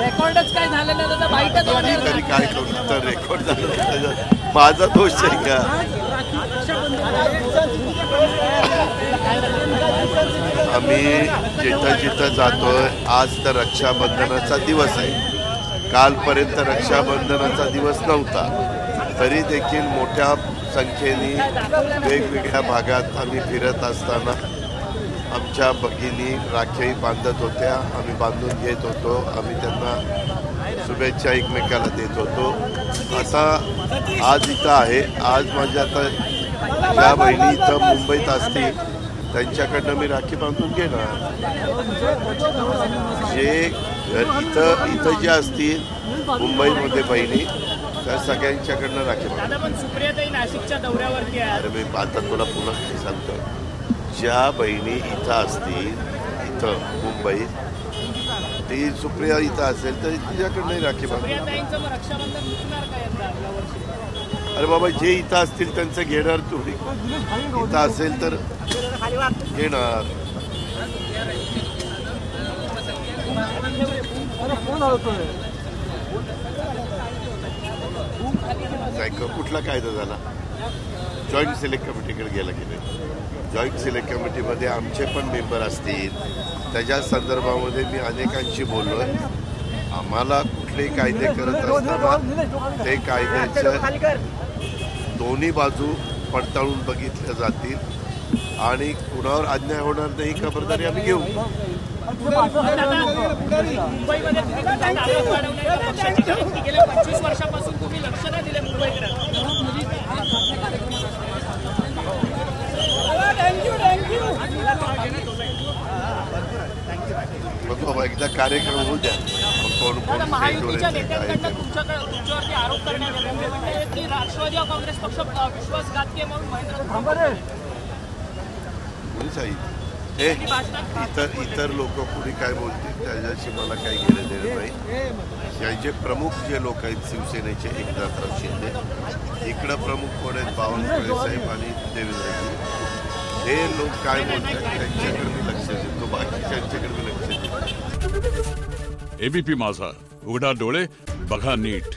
रेकॉर्डच काय झालं नाही तर बाईटच होणार तरी काय करू तर रेकॉर्ड झालं माझा दोष आहे का? आम्ही जिथं जिथं जातोय आज तर रक्षाबंधनाचा दिवस आहे. कालपर्यंत रक्षाबंधनाचा दिवस नव्हता तरी देखील मोठ्या संख्येने वेगवेगळ्या भागात आम्ही फिरत असताना आमच्या भगिनी राखी बांधत होत्या. आम्ही बांधून घेत होतो. आम्ही त्यांना शुभेच्छा एकमेकाला देत होतो. आता आज इथं आहे. आज माझ्या आता ज्या बहिणी इथं मुंबईत असतील त्यांच्याकडनं मी राखी बांधून घेणार. जे इथं जे असतील मुंबईमध्ये बहिणी त्या सगळ्यांच्याकडनं राखी बांधून. सुप्रियाताई नाशिकच्या दौऱ्यावरती आहे. अरे मी आता तुला पुन्हा सांगतो, ज्या बहिणी इथं असतील इथं मुंबईत ती सुप्रिया इथं असेल तर तिच्याकडनंही राखी बांधून. अरे बाबा जे इथं असतील त्यांचं घेणार तुम्ही. इथं असेल तर घेणार. कुठला कायदा झाला? जॉईंट सिलेक्ट कमिटीकडे गेला की नाही? जॉईंट सिलेक्ट कमिटीमध्ये आमचे पण मेंबर असतील. त्याच्या संदर्भामध्ये मी अनेकांशी बोललो. आम्हाला कुठले कायदे करत असताना ते कायद्याच्या दोन्ही बाजू पडताळून बघितल्या जातील आणि कुणावर अन्याय होणार नाही खबरदारी आम्ही घेऊ. गेल्या 25 वर्षापासून तुम्ही लक्ष नाही दिले मुंबईकडे. बघू एकदा कार्यक्रम होऊ द्या. महायुतीच्या नेत्यांकडनं तुमच्यावरती आरोप करण्यात आले की राष्ट्रवादी काँग्रेस पक्ष विश्वासघातकी म्हणून महेंद्र इतर लोक कुणी काय बोलतील त्याच्याशी मला काही घेणं देणं नाही. यांचे प्रमुख जे लोक आहेत शिवसेनेचे एकनाथराव शिंदे, इकडं प्रमुख कोण आहेत बावनकुळे साहेब आणि देवेंद्रजी. हे लोक काय बोलतात त्यांच्याकडे मी लक्ष देतो. बाकीच्यांच्याकडे मी लक्ष देतो. एबीपी माझा, उघडा डोळे बघा नीट.